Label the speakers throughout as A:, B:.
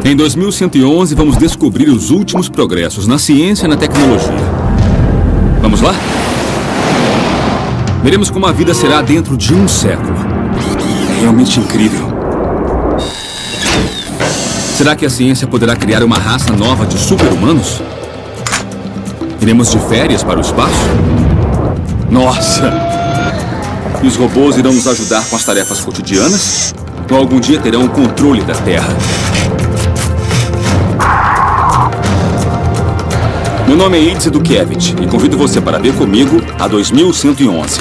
A: Em 2111, vamos descobrir os últimos progressos na ciência e na tecnologia. Vamos lá? Veremos como a vida será dentro de um século. É realmente incrível. Será que a ciência poderá criar uma raça nova de super-humanos? Iremos de férias para o espaço? Nossa! E os robôs irão nos ajudar com as tarefas cotidianas? Ou algum dia terão o controle da Terra? Meu nome é Idze Dukiewicz e convido você para ver comigo a 2111.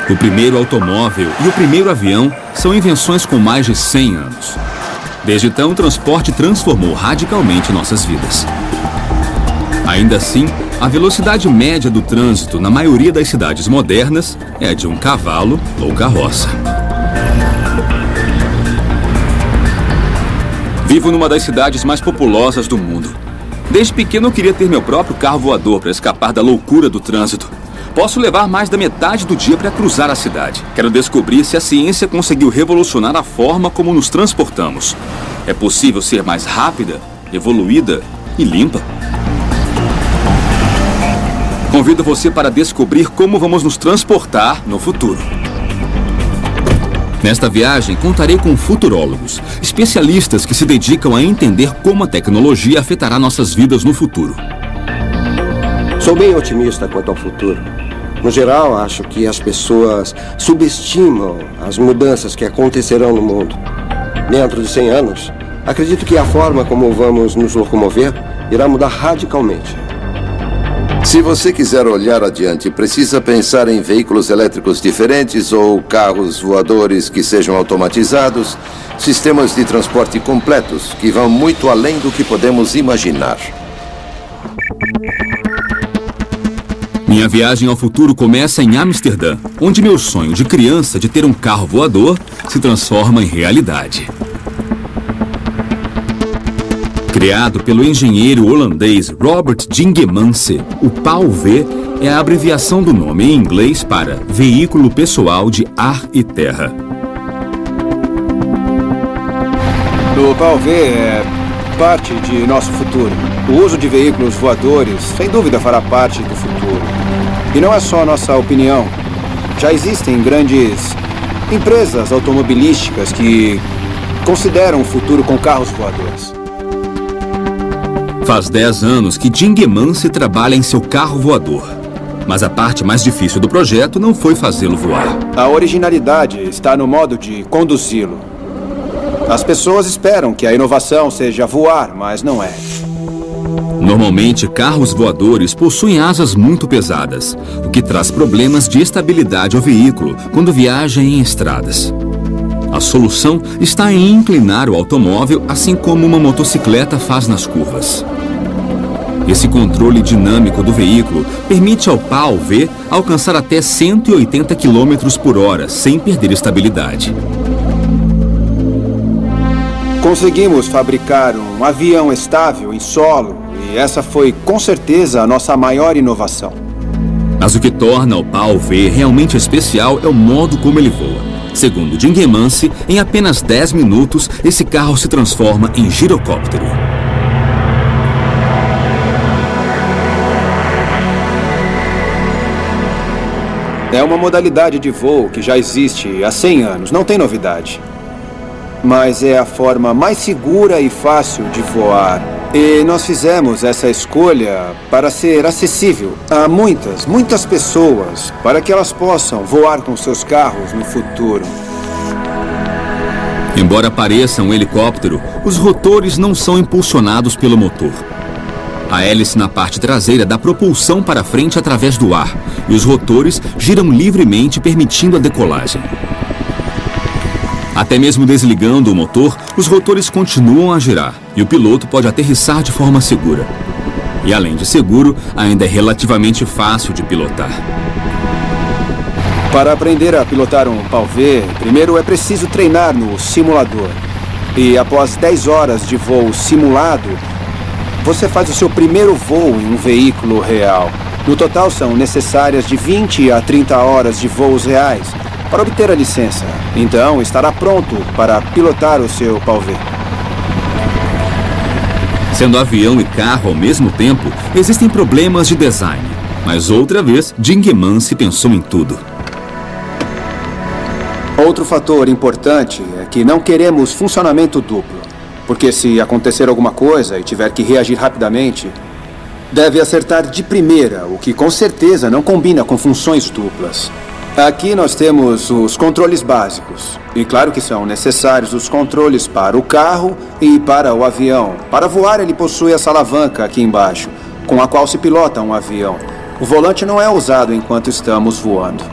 A: O primeiro automóvel e o primeiro avião são invenções com mais de 100 anos. Desde então, o transporte transformou radicalmente nossas vidas. Ainda assim, a velocidade média do trânsito na maioria das cidades modernas é de um cavalo ou carroça. Vivo numa das cidades mais populosas do mundo. Desde pequeno eu queria ter meu próprio carro voador para escapar da loucura do trânsito. Posso levar mais da metade do dia para cruzar a cidade. Quero descobrir se a ciência conseguiu revolucionar a forma como nos transportamos. É possível ser mais rápida, evoluída e limpa? Convido você para descobrir como vamos nos transportar no futuro. Nesta viagem, contarei com futurólogos, especialistas que se dedicam a entender como a tecnologia afetará nossas vidas no futuro.
B: Sou bem otimista quanto ao futuro. No geral, acho que as pessoas subestimam as mudanças que acontecerão no mundo. Dentro de 100 anos, acredito que a forma como vamos nos locomover irá mudar radicalmente.
C: Se você quiser olhar adiante, precisa pensar em veículos elétricos diferentes ou carros voadores que sejam automatizados, sistemas de transporte completos que vão muito além do que podemos imaginar.
A: Minha viagem ao futuro começa em Amsterdã, onde meu sonho de criança de ter um carro voador se transforma em realidade. Criado pelo engenheiro holandês Robert Dingemans, o PAL-V é a abreviação do nome em inglês para Veículo Pessoal de Ar e Terra.
D: O PAL-V é parte de nosso futuro. O uso de veículos voadores, sem dúvida, fará parte do futuro. E não é só nossa opinião. Já existem grandes empresas automobilísticas que consideram o futuro com carros voadores.
A: Faz 10 anos que Dingemans trabalha em seu carro voador. Mas a parte mais difícil do projeto não foi fazê-lo voar.
D: A originalidade está no modo de conduzi-lo. As pessoas esperam que a inovação seja voar, mas não é.
A: Normalmente, carros voadores possuem asas muito pesadas, o que traz problemas de estabilidade ao veículo quando viaja em estradas. A solução está em inclinar o automóvel, assim como uma motocicleta faz nas curvas. Esse controle dinâmico do veículo permite ao PAL-V alcançar até 180 km por hora, sem perder estabilidade.
D: Conseguimos fabricar um avião estável em solo, e essa foi, com certeza, a nossa maior inovação.
A: Mas o que torna o PAL-V realmente especial é o modo como ele voa. Segundo Dingemans, em apenas 10 minutos, esse carro se transforma em girocóptero.
D: É uma modalidade de voo que já existe há 100 anos, não tem novidade. Mas é a forma mais segura e fácil de voar. E nós fizemos essa escolha para ser acessível a muitas pessoas, para que elas possam voar com seus carros no futuro.
A: Embora pareça um helicóptero, os rotores não são impulsionados pelo motor. A hélice na parte traseira dá propulsão para frente através do ar, e os rotores giram livremente, permitindo a decolagem. Até mesmo desligando o motor, os rotores continuam a girar e o piloto pode aterrissar de forma segura. E além de seguro, ainda é relativamente fácil de pilotar.
D: Para aprender a pilotar um Pal-V, primeiro é preciso treinar no simulador. E após 10 horas de voo simulado, você faz o seu primeiro voo em um veículo real. No total, são necessárias de 20 a 30 horas de voos reais para obter a licença. Então, estará pronto para pilotar o seu Pal-V.
A: Sendo avião e carro ao mesmo tempo, existem problemas de design. Mas outra vez, Dingman se pensou em tudo.
D: Outro fator importante é que não queremos funcionamento duplo. Porque se acontecer alguma coisa e tiver que reagir rapidamente, deve acertar de primeira, o que com certeza não combina com funções duplas. Aqui nós temos os controles básicos. E claro que são necessários os controles para o carro e para o avião. Para voar, ele possui essa alavanca aqui embaixo, com a qual se pilota um avião. O volante não é usado enquanto estamos voando.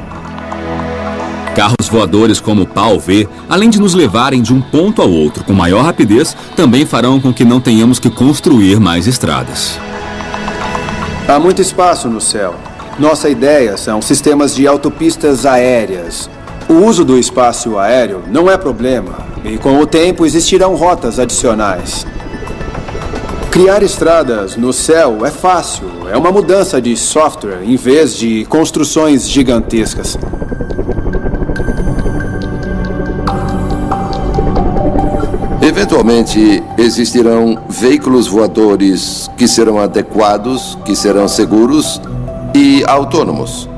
A: Carros voadores como o Pal-V, além de nos levarem de um ponto ao outro com maior rapidez, também farão com que não tenhamos que construir mais estradas.
D: Há muito espaço no céu. Nossa ideia são sistemas de autopistas aéreas. O uso do espaço aéreo não é problema, e com o tempo existirão rotas adicionais. Criar estradas no céu é fácil, é uma mudança de software em vez de construções gigantescas.
C: Eventualmente, existirão veículos voadores que serão adequados, que serão seguros e autônomos.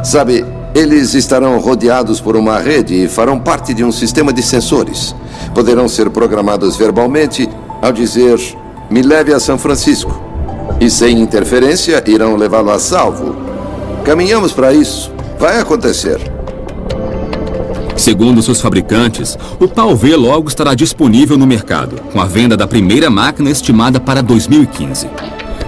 C: Sabe, eles estarão rodeados por uma rede e farão parte de um sistema de sensores. Poderão ser programados verbalmente ao dizer, me leve a São Francisco. E sem interferência, irão levá-lo a salvo. Caminhamos para isso. Vai acontecer.
A: Segundo seus fabricantes, o Pal-V logo estará disponível no mercado, com a venda da primeira máquina estimada para 2015.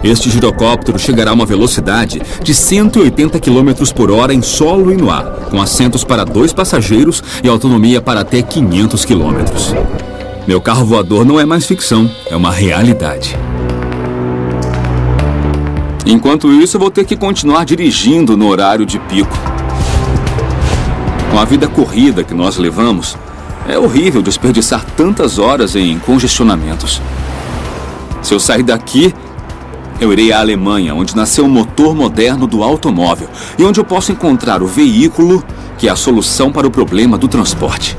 A: Este girocóptero chegará a uma velocidade de 180 km por hora em solo e no ar, com assentos para 2 passageiros e autonomia para até 500 km. Meu carro voador não é mais ficção, é uma realidade. Enquanto isso, eu vou ter que continuar dirigindo no horário de pico. Com a vida corrida que nós levamos, é horrível desperdiçar tantas horas em congestionamentos. Se eu sair daqui, eu irei à Alemanha, onde nasceu o motor moderno do automóvel e onde eu posso encontrar o veículo que é a solução para o problema do transporte.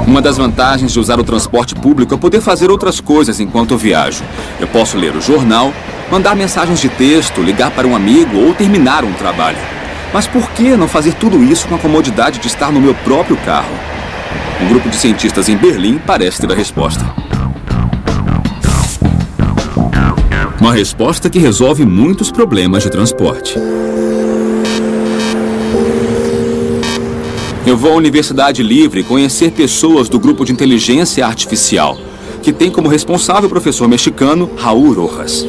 A: Uma das vantagens de usar o transporte público é poder fazer outras coisas enquanto eu viajo. Eu posso ler o jornal, mandar mensagens de texto, ligar para um amigo ou terminar um trabalho. Mas por que não fazer tudo isso com a comodidade de estar no meu próprio carro? Um grupo de cientistas em Berlim parece ter a resposta. Uma resposta que resolve muitos problemas de transporte. Eu vou à Universidade Livre conhecer pessoas do grupo de inteligência artificial, que tem como responsável o professor mexicano Raul Rojas.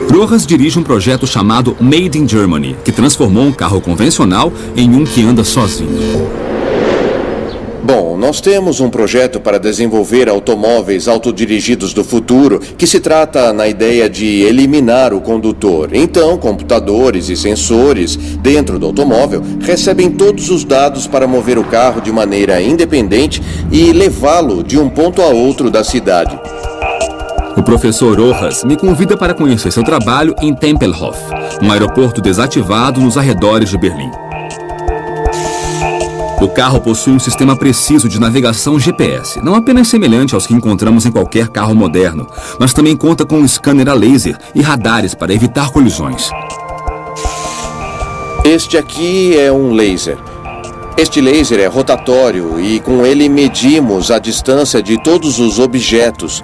A: Rojas dirige um projeto chamado Made in Germany, que transformou um carro convencional em um que anda sozinho.
E: Bom, nós temos um projeto para desenvolver automóveis autodirigidos do futuro que se trata na ideia de eliminar o condutor. Então, computadores e sensores dentro do automóvel recebem todos os dados para mover o carro de maneira independente e levá-lo de um ponto a outro da cidade.
A: O professor Rojas me convida para conhecer seu trabalho em Tempelhof, um aeroporto desativado nos arredores de Berlim. O carro possui um sistema preciso de navegação GPS, não apenas semelhante aos que encontramos em qualquer carro moderno, mas também conta com um scanner a laser e radares para evitar colisões.
E: Este aqui é um laser. Este laser é rotatório e com ele medimos a distância de todos os objetos,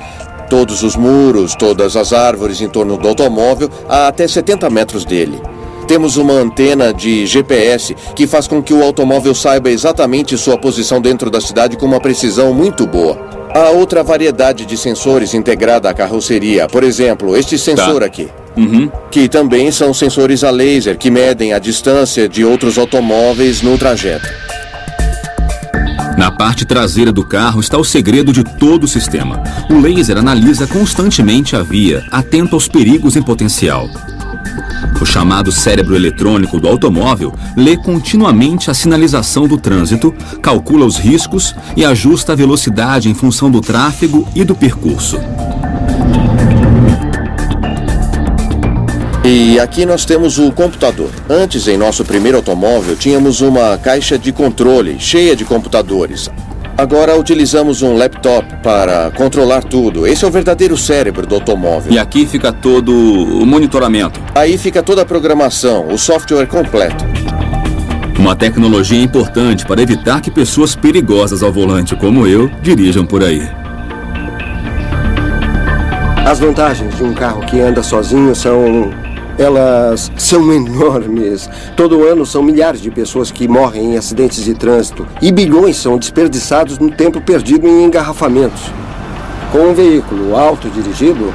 E: todos os muros, todas as árvores em torno do automóvel, a até 70 metros dele. Temos uma antena de GPS que faz com que o automóvel saiba exatamente sua posição dentro da cidade com uma precisão muito boa. Há outra variedade de sensores integrada à carroceria. Por exemplo, este sensor aqui. que também são sensores a laser que medem a distância de outros automóveis no trajeto.
A: Na parte traseira do carro está o segredo de todo o sistema. O laser analisa constantemente a via, atento aos perigos em potencial. O chamado cérebro eletrônico do automóvel lê continuamente a sinalização do trânsito, calcula os riscos e ajusta a velocidade em função do tráfego e do percurso.
E: E aqui nós temos o computador. Antes, em nosso primeiro automóvel, tínhamos uma caixa de controle cheia de computadores. Agora utilizamos um laptop para controlar tudo. Esse é o verdadeiro cérebro do automóvel.
A: E aqui fica todo o monitoramento.
E: Aí fica toda a programação, o software completo.
A: Uma tecnologia importante para evitar que pessoas perigosas ao volante como eu dirijam por aí.
B: As vantagens de um carro que anda sozinho elas são enormes. Todo ano são milhares de pessoas que morrem em acidentes de trânsito e bilhões são desperdiçados no tempo perdido em engarrafamentos. Com um veículo autodirigido,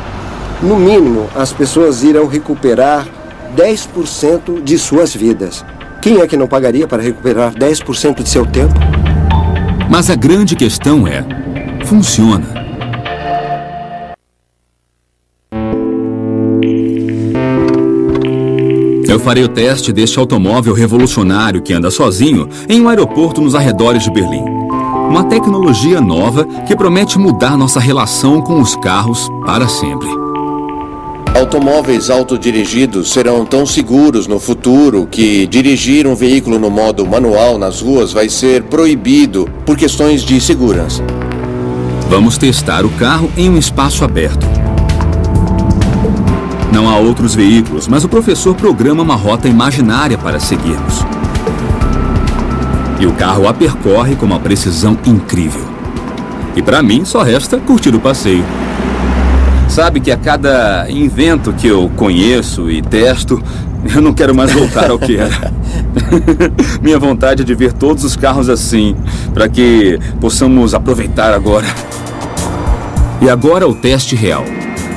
B: no mínimo as pessoas irão recuperar 10% de suas vidas. Quem é que não pagaria para recuperar 10% de seu tempo?
A: Mas a grande questão é: funciona? Eu farei o teste deste automóvel revolucionário que anda sozinho em um aeroporto nos arredores de Berlim. Uma tecnologia nova que promete mudar nossa relação com os carros para sempre.
E: Automóveis autodirigidos serão tão seguros no futuro que dirigir um veículo no modo manual nas ruas vai ser proibido por questões de segurança.
A: Vamos testar o carro em um espaço aberto. Não há outros veículos, mas o professor programa uma rota imaginária para seguirmos. E o carro a percorre com uma precisão incrível. E para mim só resta curtir o passeio. Sabe que a cada invento que eu conheço e testo, eu não quero mais voltar ao que era. Minha vontade é de ver todos os carros assim, para que possamos aproveitar agora. E agora o teste real.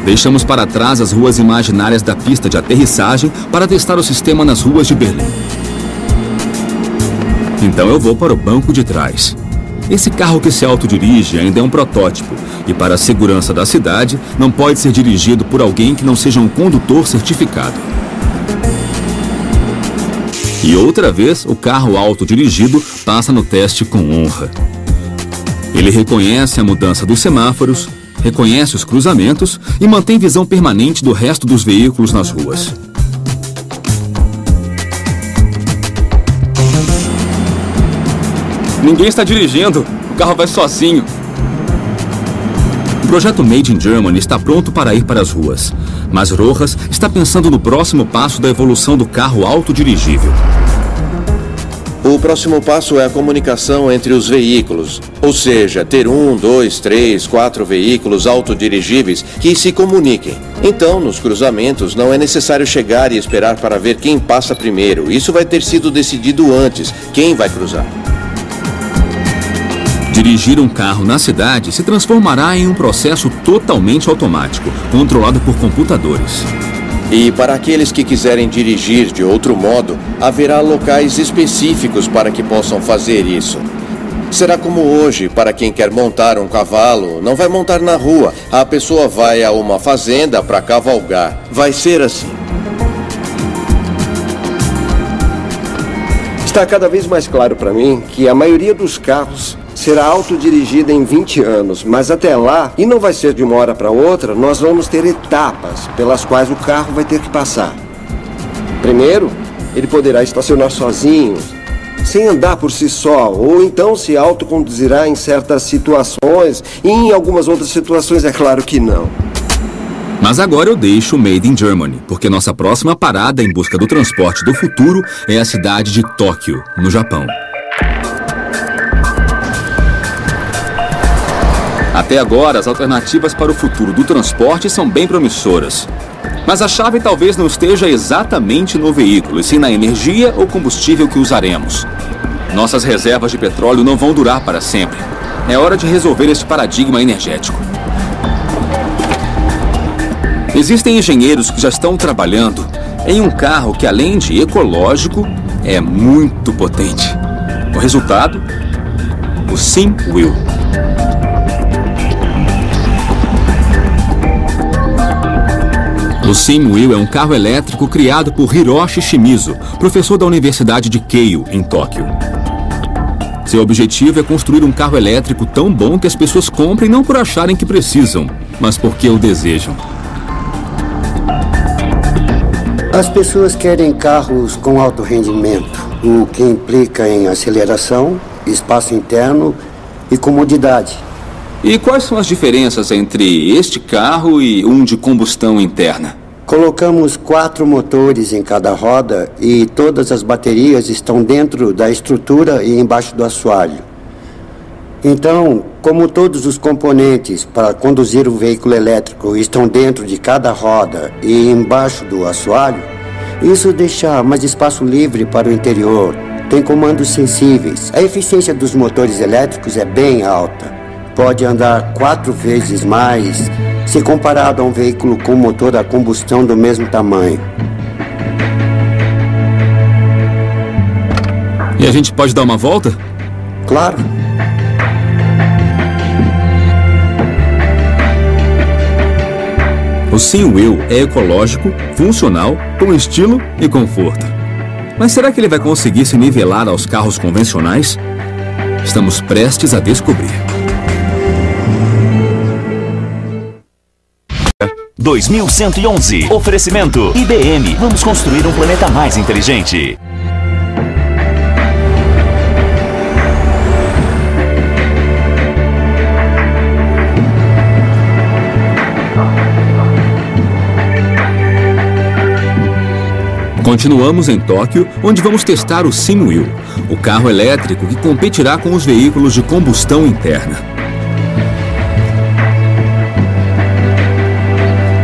A: Deixamos para trás as ruas imaginárias da pista de aterrissagem para testar o sistema nas ruas de Berlim. Então eu vou para o banco de trás. Esse carro que se autodirige ainda é um protótipo e, para a segurança da cidade, não pode ser dirigido por alguém que não seja um condutor certificado. E outra vez, o carro autodirigido passa no teste com honra. Ele reconhece a mudança dos semáforos, reconhece os cruzamentos e mantém visão permanente do resto dos veículos nas ruas. Ninguém está dirigindo, o carro vai sozinho. O projeto Made in Germany está pronto para ir para as ruas, mas Rojas está pensando no próximo passo da evolução do carro autodirigível.
E: O próximo passo é a comunicação entre os veículos, ou seja, ter 1, 2, 3, 4 veículos autodirigíveis que se comuniquem. Então, nos cruzamentos, não é necessário chegar e esperar para ver quem passa primeiro. Isso vai ter sido decidido antes, quem vai cruzar.
A: Dirigir um carro na cidade se transformará em um processo totalmente automático, controlado por computadores.
E: E para aqueles que quiserem dirigir de outro modo, haverá locais específicos para que possam fazer isso. Será como hoje, para quem quer montar um cavalo, não vai montar na rua. A pessoa vai a uma fazenda para cavalgar. Vai ser assim.
B: Está cada vez mais claro para mim que a maioria dos carros será autodirigida em 20 anos, mas até lá, e não vai ser de uma hora para outra, nós vamos ter etapas pelas quais o carro vai ter que passar. Primeiro, ele poderá estacionar sozinho, sem andar por si só, ou então se autoconduzirá em certas situações, e em algumas outras situações é claro que não.
A: Mas agora eu deixo o Made in Germany, porque nossa próxima parada em busca do transporte do futuro é a cidade de Tóquio, no Japão. Até agora, as alternativas para o futuro do transporte são bem promissoras. Mas a chave talvez não esteja exatamente no veículo, e sim na energia ou combustível que usaremos. Nossas reservas de petróleo não vão durar para sempre. É hora de resolver este paradigma energético. Existem engenheiros que já estão trabalhando em um carro que, além de ecológico, é muito potente. O resultado? O SimWheel. O SimWheel é um carro elétrico criado por Hiroshi Shimizu, professor da Universidade de Keio, em Tóquio. Seu objetivo é construir um carro elétrico tão bom que as pessoas comprem não por acharem que precisam, mas porque o desejam.
B: As pessoas querem carros com alto rendimento, o que implica em aceleração, espaço interno e comodidade.
A: E quais são as diferenças entre este carro e um de combustão interna?
B: Colocamos 4 motores em cada roda e todas as baterias estão dentro da estrutura e embaixo do assoalho. Então, como todos os componentes para conduzir o veículo elétrico estão dentro de cada roda e embaixo do assoalho, isso deixa mais espaço livre para o interior. Tem comandos sensíveis. A eficiência dos motores elétricos é bem alta. Pode andar 4 vezes mais se comparado a um veículo com motor a combustão do mesmo tamanho.
A: E a gente pode dar uma volta?
B: Claro.
A: O SimWheel é ecológico, funcional, com estilo e conforto. Mas será que ele vai conseguir se nivelar aos carros convencionais? Estamos prestes a descobrir.
F: 2111. Oferecimento IBM. Vamos construir um planeta mais inteligente.
A: Continuamos em Tóquio, onde vamos testar o SimWheel, o carro elétrico que competirá com os veículos de combustão interna.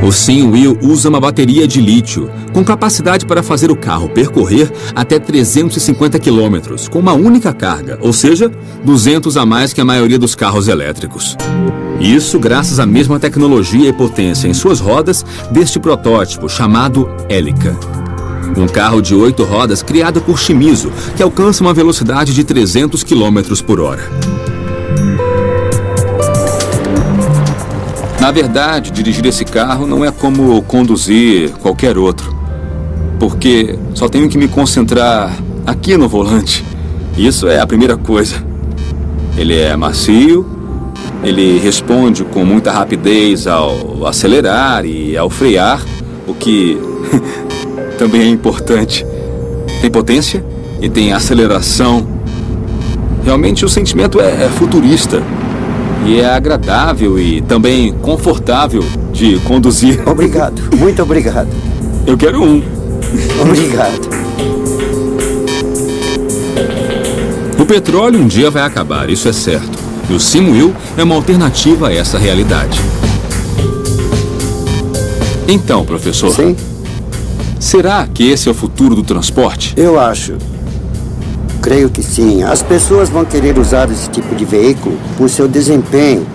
A: O SimWheel usa uma bateria de lítio, com capacidade para fazer o carro percorrer até 350 km, com uma única carga, ou seja, 200 a mais que a maioria dos carros elétricos. Isso graças à mesma tecnologia e potência em suas rodas deste protótipo chamado Helica. Um carro de 8 rodas criado por Shimizu, que alcança uma velocidade de 300 km por hora. Na verdade, dirigir esse carro não é como conduzir qualquer outro, porque só tenho que me concentrar aqui no volante. Isso é a primeira coisa. Ele é macio, ele responde com muita rapidez ao acelerar e ao frear, o que também é importante. Tem potência e tem aceleração. Realmente o sentimento é futurista. E é agradável e também confortável de conduzir.
B: Obrigado, muito obrigado.
A: Eu quero um.
B: Obrigado.
A: O petróleo um dia vai acabar, isso é certo. E o SimWheel é uma alternativa a essa realidade. Então, professor.
B: Sim?
A: Será que esse é o futuro do transporte?
B: Eu acho. Creio que sim. As pessoas vão querer usar esse tipo de veículo por seu desempenho.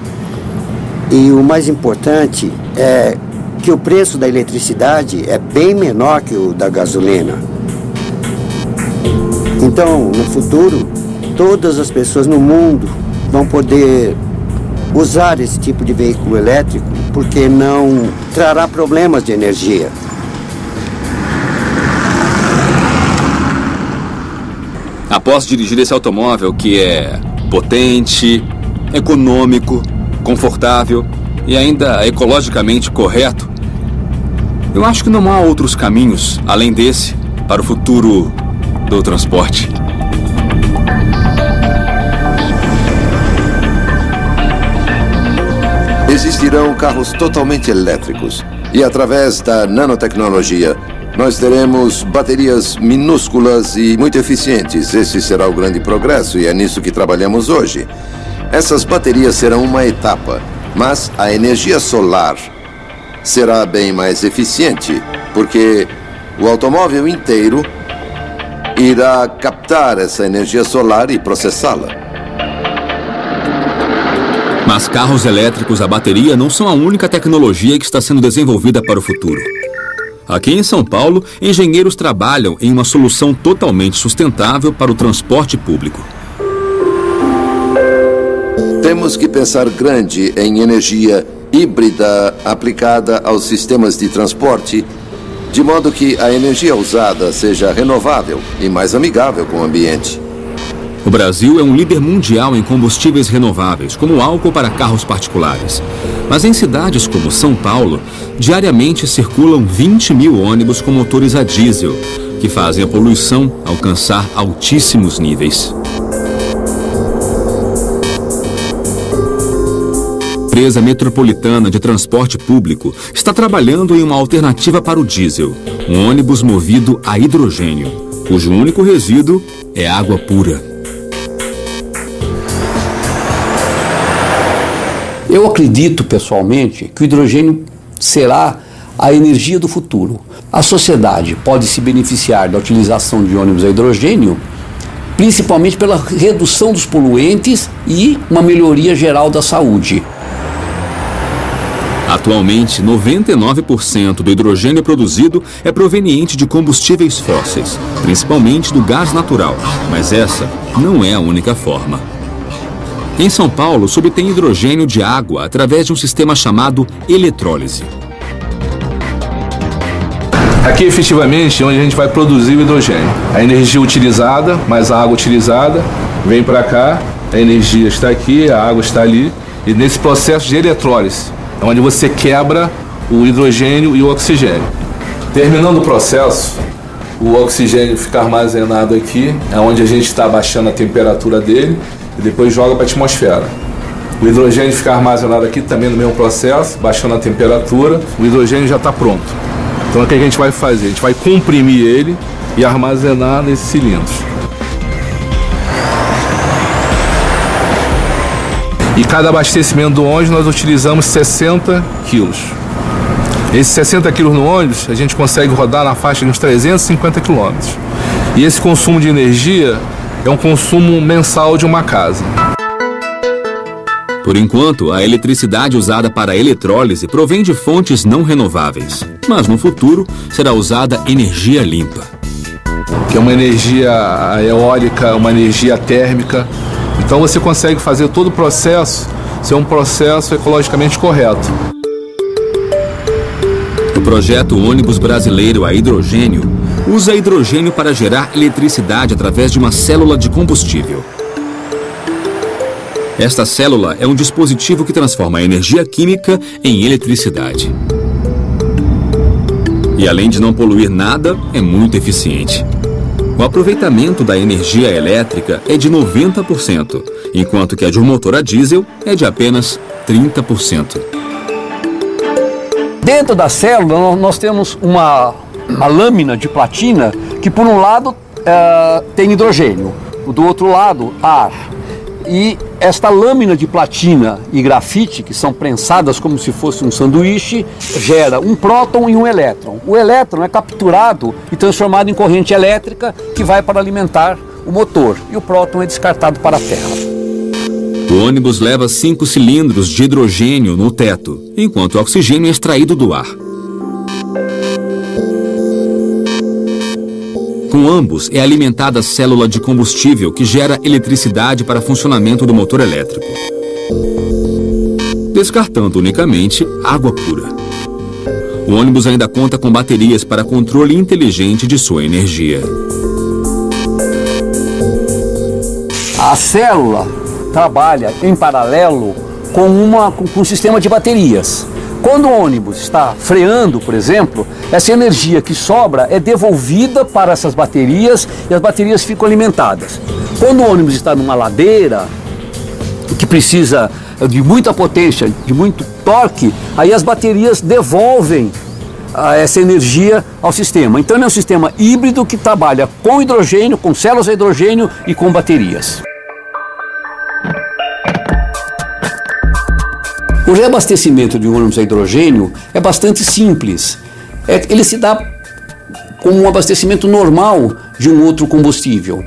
B: E o mais importante é que o preço da eletricidade é bem menor que o da gasolina. Então, no futuro, todas as pessoas no mundo vão poder usar esse tipo de veículo elétrico porque não trará problemas de energia.
A: Após dirigir esse automóvel que é potente, econômico, confortável e ainda ecologicamente correto, eu acho que não há outros caminhos, além desse, para o futuro do transporte.
C: Existirão carros totalmente elétricos e, através da nanotecnologia, nós teremos baterias minúsculas e muito eficientes. Esse será o grande progresso e é nisso que trabalhamos hoje. Essas baterias serão uma etapa, mas a energia solar será bem mais eficiente, porque o automóvel inteiro irá captar essa energia solar e processá-la.
A: Mas carros elétricos a bateria não são a única tecnologia que está sendo desenvolvida para o futuro. Aqui em São Paulo, engenheiros trabalham em uma solução totalmente sustentável para o transporte público.
C: Temos que pensar grande em energia híbrida aplicada aos sistemas de transporte, de modo que a energia usada seja renovável e mais amigável com o ambiente.
A: O Brasil é um líder mundial em combustíveis renováveis, como o álcool para carros particulares. Mas em cidades como São Paulo, diariamente circulam 20 mil ônibus com motores a diesel, que fazem a poluição alcançar altíssimos níveis. A empresa metropolitana de transporte público está trabalhando em uma alternativa para o diesel, um ônibus movido a hidrogênio, cujo único resíduo é água pura.
G: Eu acredito, pessoalmente, que o hidrogênio será a energia do futuro. A sociedade pode se beneficiar da utilização de ônibus a hidrogênio, principalmente pela redução dos poluentes e uma melhoria geral da saúde.
A: Atualmente, 99% do hidrogênio produzido é proveniente de combustíveis fósseis, principalmente do gás natural, mas essa não é a única forma. Em São Paulo, se obtém hidrogênio de água através de um sistema chamado eletrólise.
H: Aqui, efetivamente, é onde a gente vai produzir o hidrogênio. A energia utilizada, mais a água utilizada, vem para cá, a energia está aqui, a água está ali, e nesse processo de eletrólise, é onde você quebra o hidrogênio e o oxigênio. Terminando o processo, o oxigênio fica armazenado aqui, é onde a gente está abaixando a temperatura dele, e depois joga para a atmosfera. O hidrogênio fica armazenado aqui também no mesmo processo, baixando a temperatura, o hidrogênio já está pronto. Então o que a gente vai fazer? A gente vai comprimir ele e armazenar nesses cilindros. E cada abastecimento do ônibus nós utilizamos 60 quilos. Esses 60 quilos no ônibus a gente consegue rodar na faixa de uns 350 quilômetros. E esse consumo de energia é um consumo mensal de uma casa.
A: Por enquanto, a eletricidade usada para a eletrólise provém de fontes não renováveis. Mas no futuro, será usada energia limpa.
H: Que é uma energia eólica, uma energia térmica. Então você consegue fazer todo o processo ser um processo ecologicamente correto.
A: O projeto ônibus brasileiro a hidrogênio usa hidrogênio para gerar eletricidade através de uma célula de combustível. Esta célula é um dispositivo que transforma a energia química em eletricidade. E além de não poluir nada, é muito eficiente. O aproveitamento da energia elétrica é de 90%, enquanto que a de um motor a diesel é de apenas 30%.
G: Dentro da célula nós temos uma lâmina de platina que por um lado tem hidrogênio, do outro lado ar. E esta lâmina de platina e grafite, que são prensadas como se fosse um sanduíche, gera um próton e um elétron. O elétron é capturado e transformado em corrente elétrica que vai para alimentar o motor, e o próton é descartado para a terra.
A: O ônibus leva 5 cilindros de hidrogênio no teto, enquanto o oxigênio é extraído do ar. Com ambos é alimentada a célula de combustível que gera eletricidade para funcionamento do motor elétrico, descartando unicamente água pura. O ônibus ainda conta com baterias para controle inteligente de sua energia.
G: A célula trabalha em paralelo com um sistema de baterias. Quando o ônibus está freando, por exemplo, essa energia que sobra é devolvida para essas baterias e as baterias ficam alimentadas. Quando o ônibus está numa ladeira, que precisa de muita potência, de muito torque, aí as baterias devolvem essa energia ao sistema. Então é um sistema híbrido que trabalha com hidrogênio, com células a hidrogênio e com baterias. O reabastecimento de um ônibus a hidrogênio é bastante simples. Ele se dá como um abastecimento normal de um outro combustível.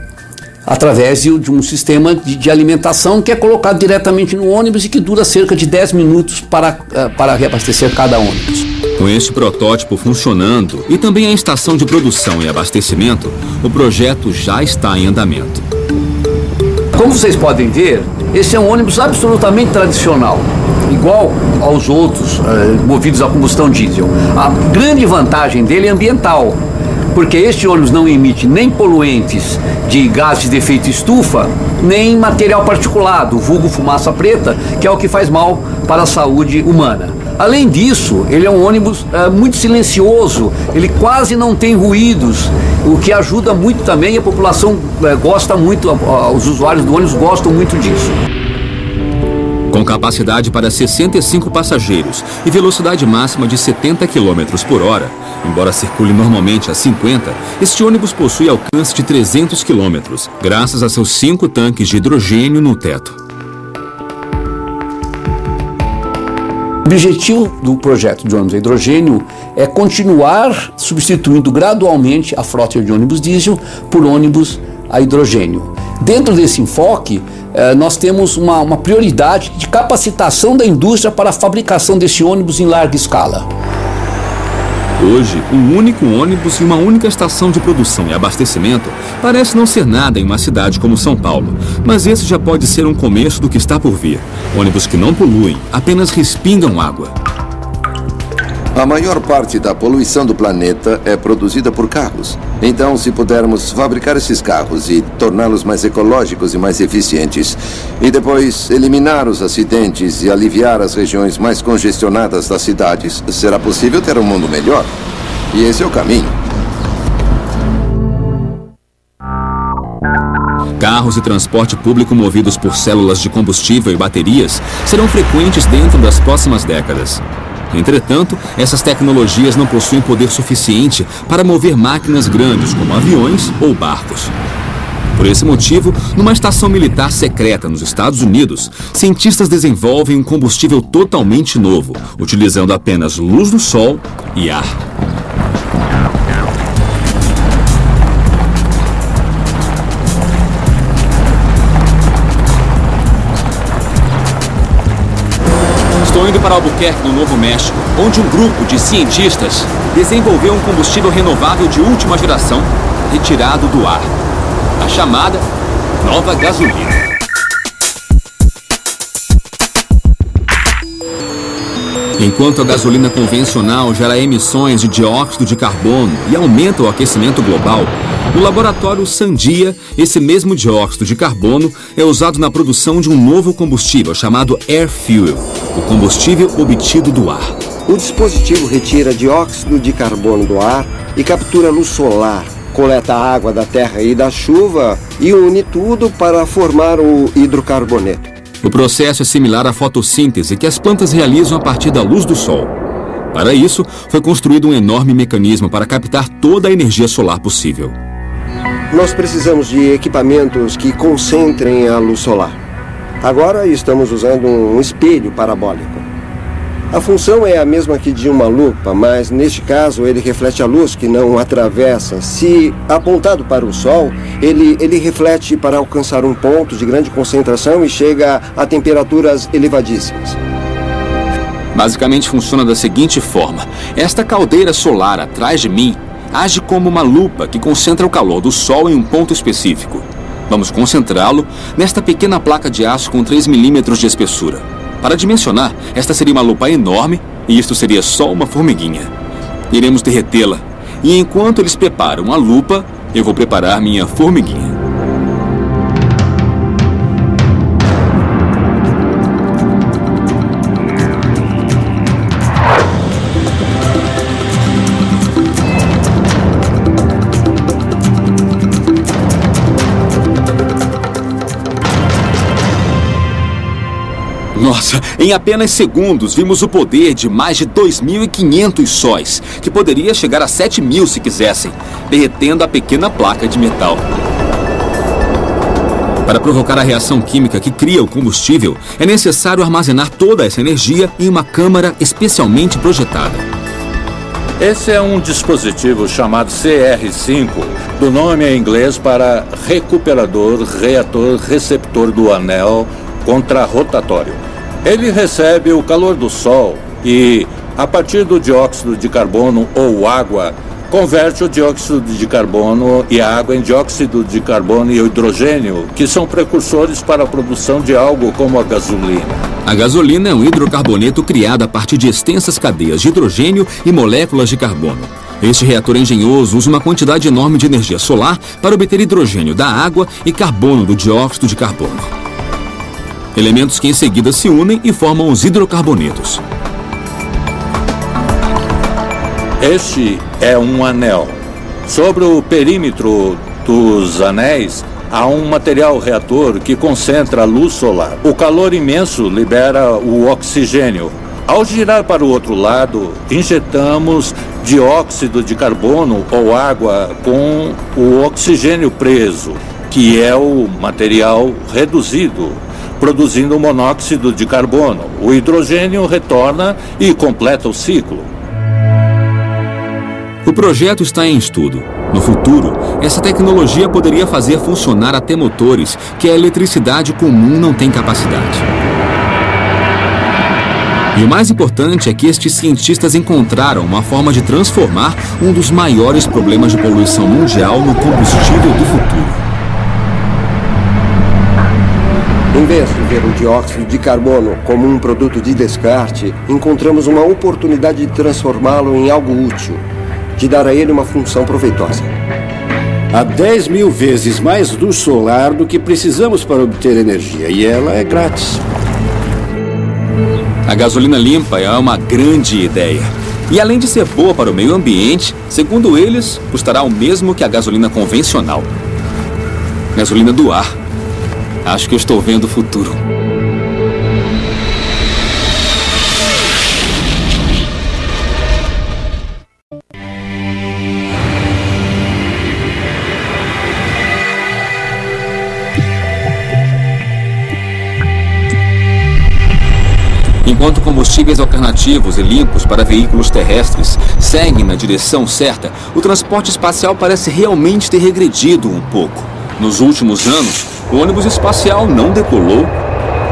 G: através de um sistema de alimentação que é colocado diretamente no ônibus e que dura cerca de 10 minutos para reabastecer cada ônibus.
A: Com este protótipo funcionando e também a estação de produção e abastecimento, o projeto já está em andamento.
G: Como vocês podem ver, esse é um ônibus absolutamente tradicional, igual aos outros movidos a combustão diesel. A grande vantagem dele é ambiental, porque este ônibus não emite nem poluentes de gases de efeito estufa, nem material particulado, vulgo fumaça preta, que é o que faz mal para a saúde humana. Além disso, ele é um ônibus muito silencioso, ele quase não tem ruídos, o que ajuda muito também, a população gosta muito, os usuários do ônibus gostam muito disso.
A: Com capacidade para 65 passageiros e velocidade máxima de 70 km por hora, embora circule normalmente a 50, este ônibus possui alcance de 300 km, graças a seus 5 tanques de hidrogênio no teto.
G: O objetivo do projeto de ônibus a hidrogênio é continuar substituindo gradualmente a frota de ônibus diesel por ônibus a hidrogênio. Dentro desse enfoque, nós temos uma prioridade de capacitação da indústria para a fabricação desse ônibus em larga escala.
A: Hoje, um único ônibus e uma única estação de produção e abastecimento parece não ser nada em uma cidade como São Paulo, mas esse já pode ser um começo do que está por vir. Ônibus que não poluem, apenas respingam água.
C: A maior parte da poluição do planeta é produzida por carros. Então, se pudermos fabricar esses carros e torná-los mais ecológicos e mais eficientes, e depois eliminar os acidentes e aliviar as regiões mais congestionadas das cidades, será possível ter um mundo melhor. E esse é o caminho.
A: Carros e transporte público movidos por células de combustível e baterias serão frequentes dentro das próximas décadas. Entretanto, essas tecnologias não possuem poder suficiente para mover máquinas grandes como aviões ou barcos. Por esse motivo, numa estação militar secreta nos Estados Unidos, cientistas desenvolvem um combustível totalmente novo, utilizando apenas luz do sol e ar. Estou indo para Albuquerque, no Novo México, onde um grupo de cientistas desenvolveu um combustível renovável de última geração, retirado do ar. A chamada nova gasolina. Enquanto a gasolina convencional gera emissões de dióxido de carbono e aumenta o aquecimento global, no laboratório Sandia, esse mesmo dióxido de carbono é usado na produção de um novo combustível chamado Air Fuel, o combustível obtido do ar.
B: O dispositivo retira dióxido de carbono do ar e captura luz solar, coleta a água da terra e da chuva e une tudo para formar o hidrocarboneto.
A: O processo é similar à fotossíntese que as plantas realizam a partir da luz do sol. Para isso, foi construído um enorme mecanismo para captar toda a energia solar possível.
B: Nós precisamos de equipamentos que concentrem a luz solar. Agora estamos usando um espelho parabólico. A função é a mesma que de uma lupa, mas neste caso ele reflete a luz que não atravessa. Se apontado para o sol, ele reflete para alcançar um ponto de grande concentração e chega a temperaturas elevadíssimas.
A: Basicamente funciona da seguinte forma: esta caldeira solar atrás de mim age como uma lupa que concentra o calor do sol em um ponto específico. Vamos concentrá-lo nesta pequena placa de aço com 3 milímetros de espessura. Para dimensionar, esta seria uma lupa enorme e isto seria só uma formiguinha. Iremos derretê-la e enquanto eles preparam a lupa, eu vou preparar minha formiguinha. Nossa, em apenas segundos vimos o poder de mais de 2.500 sóis, que poderia chegar a 7.000 se quisessem, derretendo a pequena placa de metal. Para provocar a reação química que cria o combustível, é necessário armazenar toda essa energia em uma câmara especialmente projetada.
I: Esse é um dispositivo chamado CR5, do nome em inglês para Recuperador Reator Receptor do Anel Contrarrotatório. Ele recebe o calor do Sol e, a partir do dióxido de carbono ou água, converte o dióxido de carbono e a água em dióxido de carbono e hidrogênio, que são precursores para a produção de algo como a gasolina.
A: A gasolina é um hidrocarboneto criado a partir de extensas cadeias de hidrogênio e moléculas de carbono. Este reator engenhoso usa uma quantidade enorme de energia solar para obter hidrogênio da água e carbono do dióxido de carbono. Elementos que em seguida se unem e formam os hidrocarbonetos.
I: Este é um anel. Sobre o perímetro dos anéis, há um material reator que concentra a luz solar. O calor imenso libera o oxigênio. Ao girar para o outro lado, injetamos dióxido de carbono ou água com o oxigênio preso, que é o material reduzido, produzindo monóxido de carbono. O hidrogênio retorna e completa o ciclo.
A: O projeto está em estudo. No futuro, essa tecnologia poderia fazer funcionar até motores que a eletricidade comum não tem capacidade. E o mais importante é que estes cientistas encontraram uma forma de transformar um dos maiores problemas de poluição mundial no combustível do futuro.
B: Em vez de ver o dióxido de carbono como um produto de descarte, encontramos uma oportunidade de transformá-lo em algo útil, de dar a ele uma função proveitosa.
J: Há 10.000 vezes mais luz solar do que precisamos para obter energia, e ela é grátis.
A: A gasolina limpa é uma grande ideia. E além de ser boa para o meio ambiente, segundo eles, custará o mesmo que a gasolina convencional. Gasolina do ar. Acho que eu estou vendo o futuro. Enquanto combustíveis alternativos e limpos para veículos terrestres seguem na direção certa, o transporte espacial parece realmente ter regredido um pouco. Nos últimos anos, o ônibus espacial não decolou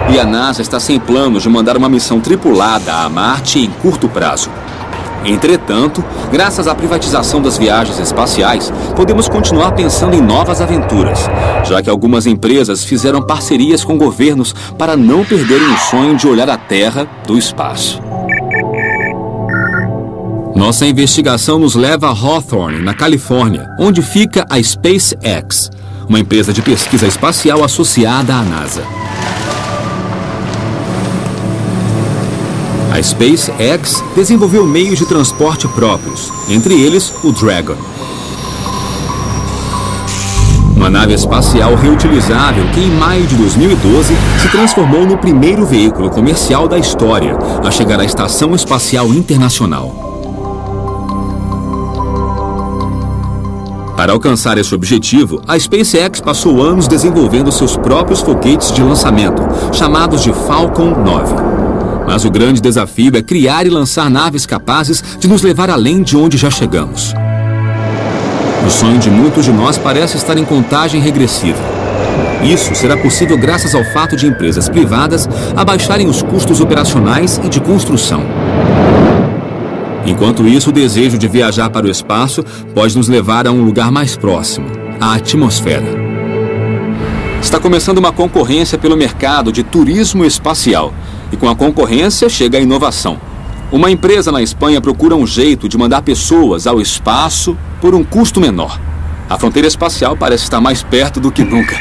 A: e a NASA está sem planos de mandar uma missão tripulada a Marte em curto prazo. Entretanto, graças à privatização das viagens espaciais, podemos continuar pensando em novas aventuras, já que algumas empresas fizeram parcerias com governos para não perderem o sonho de olhar a Terra do espaço. Nossa investigação nos leva a Hawthorne, na Califórnia, onde fica a SpaceX, uma empresa de pesquisa espacial associada à NASA. A SpaceX desenvolveu meios de transporte próprios, entre eles o Dragon. Uma nave espacial reutilizável que em maio de 2012 se transformou no primeiro veículo comercial da história a chegar à Estação Espacial Internacional. Para alcançar esse objetivo, a SpaceX passou anos desenvolvendo seus próprios foguetes de lançamento, chamados de Falcon 9. Mas o grande desafio é criar e lançar naves capazes de nos levar além de onde já chegamos. O sonho de muitos de nós parece estar em contagem regressiva. Isso será possível graças ao fato de empresas privadas abaixarem os custos operacionais e de construção. Enquanto isso, o desejo de viajar para o espaço pode nos levar a um lugar mais próximo, a atmosfera. Está começando uma concorrência pelo mercado de turismo espacial. E com a concorrência chega a inovação. Uma empresa na Espanha procura um jeito de mandar pessoas ao espaço por um custo menor. A fronteira espacial parece estar mais perto do que nunca.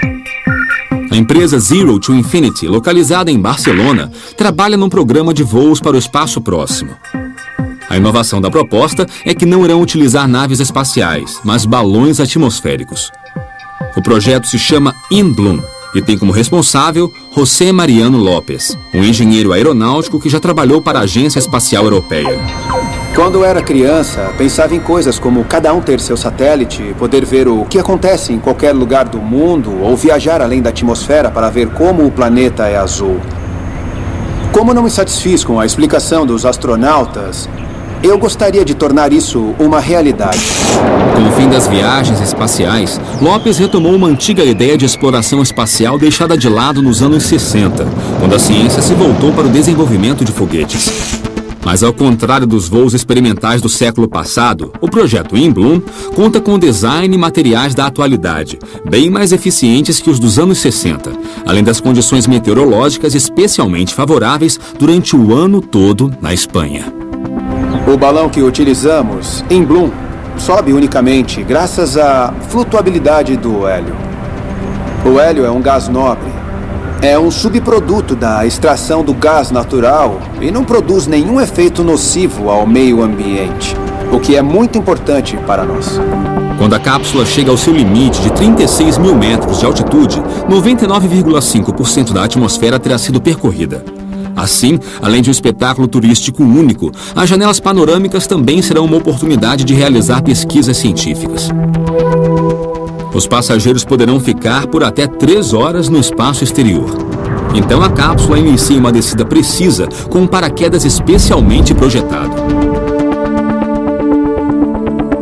A: A empresa Zero to Infinity, localizada em Barcelona, trabalha num programa de voos para o espaço próximo. A inovação da proposta é que não irão utilizar naves espaciais, mas balões atmosféricos. O projeto se chama InBloom e tem como responsável José Mariano López, um engenheiro aeronáutico que já trabalhou para a Agência Espacial Europeia.
D: Quando eu era criança, pensava em coisas como cada um ter seu satélite, poder ver o que acontece em qualquer lugar do mundo ou viajar além da atmosfera para ver como o planeta é azul. Como não me satisfiz com a explicação dos astronautas, eu gostaria de tornar isso uma realidade.
A: Com o fim das viagens espaciais, Lopes retomou uma antiga ideia de exploração espacial deixada de lado nos anos 60, quando a ciência se voltou para o desenvolvimento de foguetes. Mas ao contrário dos voos experimentais do século passado, o projeto Inbloom conta com design e materiais da atualidade, bem mais eficientes que os dos anos 60, além das condições meteorológicas especialmente favoráveis durante o ano todo na Espanha.
D: O balão que utilizamos, Inbloom, sobe unicamente graças à flutuabilidade do hélio. O hélio é um gás nobre. É um subproduto da extração do gás natural e não produz nenhum efeito nocivo ao meio ambiente, o que é muito importante para nós.
A: Quando a cápsula chega ao seu limite de 36 mil metros de altitude, 99,5% da atmosfera terá sido percorrida. Assim, além de um espetáculo turístico único, as janelas panorâmicas também serão uma oportunidade de realizar pesquisas científicas. Os passageiros poderão ficar por até 3 horas no espaço exterior. Então a cápsula inicia uma descida precisa com um paraquedas especialmente projetado.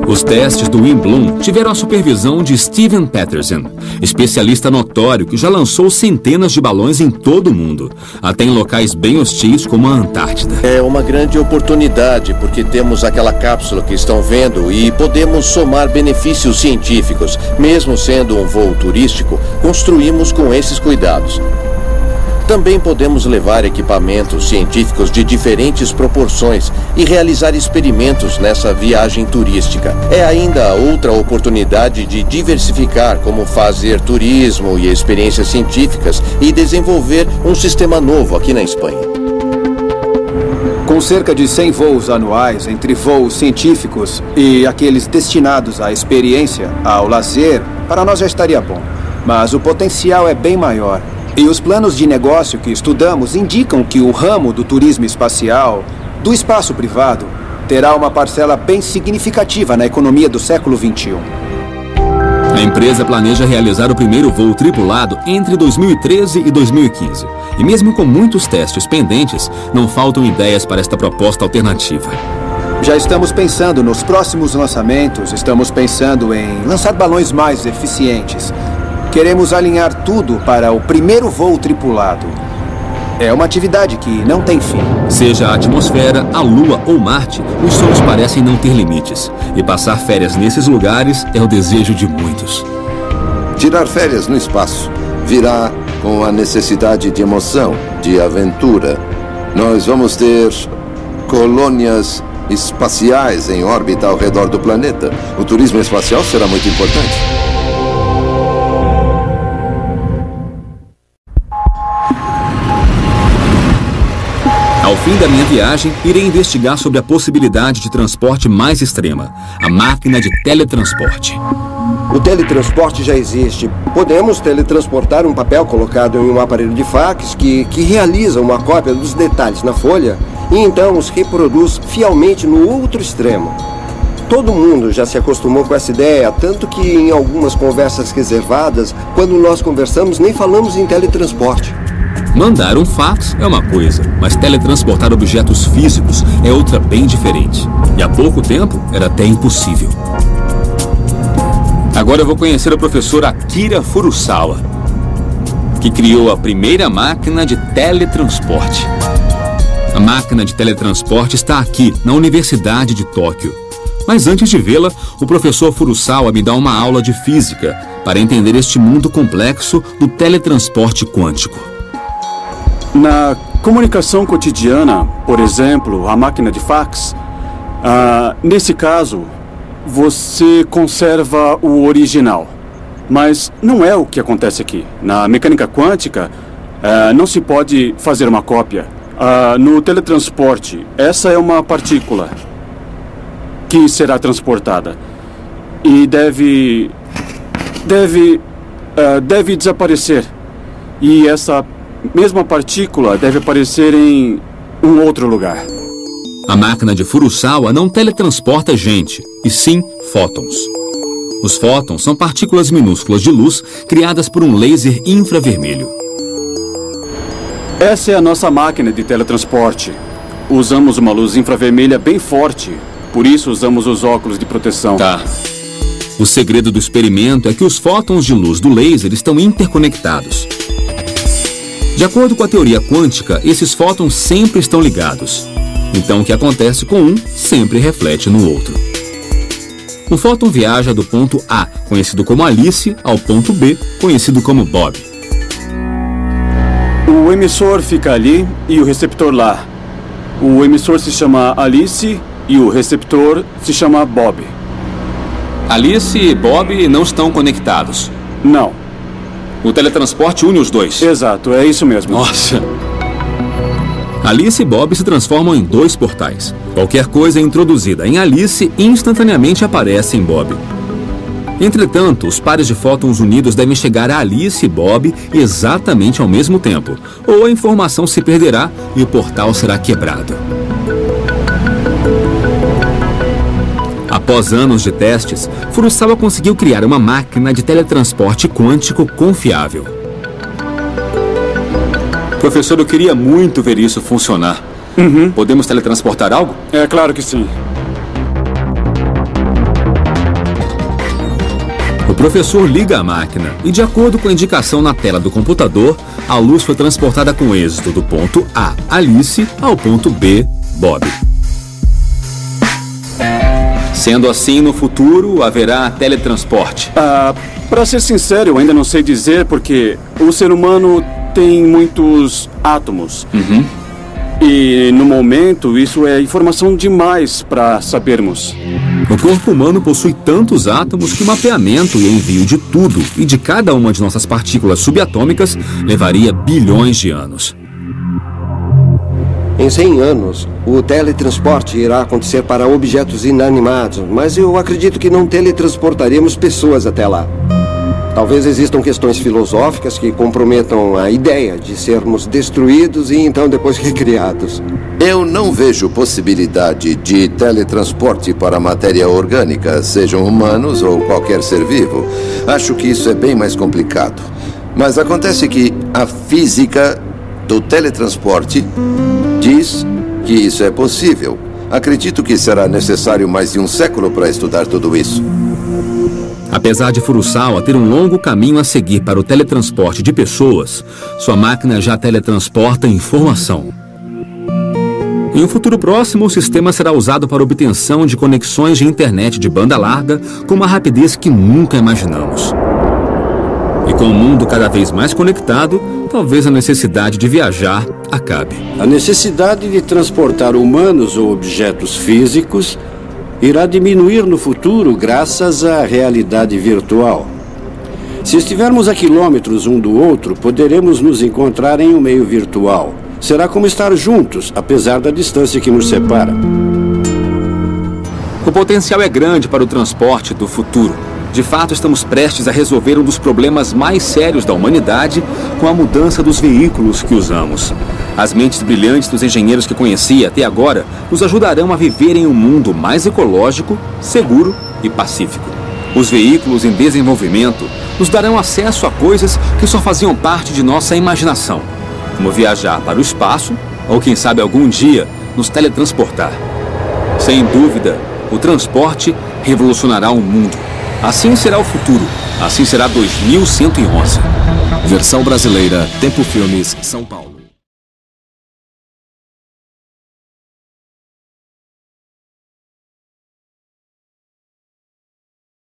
A: Os testes do Inbloom tiveram a supervisão de Steven Patterson, especialista notório que já lançou centenas de balões em todo o mundo, até em locais bem hostis como a Antártida.
E: É uma grande oportunidade porque temos aquela cápsula que estão vendo e podemos somar benefícios científicos. Mesmo sendo um voo turístico, construímos com esses cuidados. Também podemos levar equipamentos científicos de diferentes proporções e realizar experimentos nessa viagem turística. É ainda outra oportunidade de diversificar como fazer turismo e experiências científicas e desenvolver um sistema novo aqui na Espanha.
D: Com cerca de 100 voos anuais entre voos científicos e aqueles destinados à experiência, ao lazer, para nós já estaria bom. Mas o potencial é bem maior. E os planos de negócio que estudamos indicam que o ramo do turismo espacial, do espaço privado, terá uma parcela bem significativa na economia do século XXI.
A: A empresa planeja realizar o primeiro voo tripulado entre 2013 e 2015. E mesmo com muitos testes pendentes, não faltam ideias para esta proposta alternativa.
D: Já estamos pensando nos próximos lançamentos, estamos pensando em lançar balões mais eficientes. Queremos alinhar tudo para o primeiro voo tripulado. É uma atividade que não tem fim.
A: Seja a atmosfera, a Lua ou Marte, os sonhos parecem não ter limites. E passar férias nesses lugares é o desejo de muitos.
C: Tirar férias no espaço virá com a necessidade de emoção, de aventura. Nós vamos ter colônias espaciais em órbita ao redor do planeta. O turismo espacial será muito importante.
A: Ao fim da minha viagem, irei investigar sobre a possibilidade de transporte mais extrema, a máquina de teletransporte.
B: O teletransporte já existe. Podemos teletransportar um papel colocado em um aparelho de fax que realiza uma cópia dos detalhes na folha e então os reproduz fielmente no outro extremo. Todo mundo já se acostumou com essa ideia, tanto que em algumas conversas reservadas, quando nós conversamos, nem falamos em teletransporte.
A: Mandar um fax é uma coisa, mas teletransportar objetos físicos é outra bem diferente. E há pouco tempo era até impossível. Agora eu vou conhecer o professor Akira Furusawa, que criou a primeira máquina de teletransporte. A máquina de teletransporte está aqui, na Universidade de Tóquio. Mas antes de vê-la, o professor Furusawa me dá uma aula de física para entender este mundo complexo do teletransporte quântico.
J: Na comunicação cotidiana, por exemplo, a máquina de fax, nesse caso, você conserva o original. Mas não é o que acontece aqui. Na mecânica quântica, não se pode fazer uma cópia. No teletransporte, essa é uma partícula que será transportada e deve desaparecer. E essa mesma partícula deve aparecer em um outro lugar.
A: A máquina de Furusawa não teletransporta gente, e sim fótons. Os fótons são partículas minúsculas de luz criadas por um laser infravermelho.
J: Essa é a nossa máquina de teletransporte. usamos uma luz infravermelha bem forte. Por isso usamos os óculos de proteção.
A: Tá. O segredo do experimento é que os fótons de luz do laser estão interconectados. De acordo com a teoria quântica, esses fótons sempre estão ligados. Então, o que acontece com um sempre reflete no outro. Um fóton viaja do ponto A, conhecido como Alice, ao ponto B, conhecido como Bob.
J: O emissor fica ali e o receptor lá. O emissor se chama Alice e o receptor se chama Bob.
A: Alice e Bob não estão conectados.
J: Não.
A: O teletransporte une os dois.
J: Exato, é isso mesmo.
A: Nossa! Alice e Bob se transformam em dois portais. Qualquer coisa introduzida em Alice instantaneamente aparece em Bob. Entretanto, os pares de fótons unidos devem chegar a Alice e Bob exatamente ao mesmo tempo, ou a informação se perderá e o portal será quebrado. Após anos de testes, Furusawa conseguiu criar uma máquina de teletransporte quântico confiável. Professor, eu queria muito ver isso funcionar. Podemos teletransportar algo?
J: É claro que sim.
A: O professor liga a máquina e, de acordo com a indicação na tela do computador, a luz foi transportada com êxito do ponto A, Alice, ao ponto B, Bob. Sendo assim, no futuro, haverá teletransporte.
J: Para ser sincero, eu ainda não sei dizer porque o ser humano tem muitos átomos. E, no momento, isso é informação demais para sabermos.
A: O corpo humano possui tantos átomos que o mapeamento e envio de tudo e de cada uma de nossas partículas subatômicas levaria bilhões de anos.
B: Em 100 anos, o teletransporte irá acontecer para objetos inanimados, mas eu acredito que não teletransportaremos pessoas até lá. Talvez existam questões filosóficas que comprometam a ideia de sermos destruídos e então depois recriados.
C: Eu não vejo possibilidade de teletransporte para matéria orgânica, sejam humanos ou qualquer ser vivo. Acho que isso é bem mais complicado. Mas acontece que a física do teletransporte diz que isso é possível. Acredito que será necessário mais de um século para estudar tudo isso.
A: Apesar de Furusawa ter um longo caminho a seguir para o teletransporte de pessoas, sua máquina já teletransporta informação. Em um futuro próximo, o sistema será usado para obtenção de conexões de internet de banda larga com uma rapidez que nunca imaginamos. E com o mundo cada vez mais conectado, talvez a necessidade de viajar acabe.
K: A necessidade de transportar humanos ou objetos físicos irá diminuir no futuro graças à realidade virtual. Se estivermos a quilômetros um do outro, poderemos nos encontrar em um meio virtual. Será como estar juntos, apesar da distância que nos separa.
A: O potencial é grande para o transporte do futuro. De fato, estamos prestes a resolver um dos problemas mais sérios da humanidade com a mudança dos veículos que usamos. As mentes brilhantes dos engenheiros que conheci até agora nos ajudarão a viver em um mundo mais ecológico, seguro e pacífico. Os veículos em desenvolvimento nos darão acesso a coisas que só faziam parte de nossa imaginação, como viajar para o espaço ou, quem sabe, algum dia nos teletransportar. Sem dúvida, o transporte revolucionará o mundo. Assim será o futuro. Assim será 2111.
L: Versão brasileira, Tempo Filmes, São Paulo.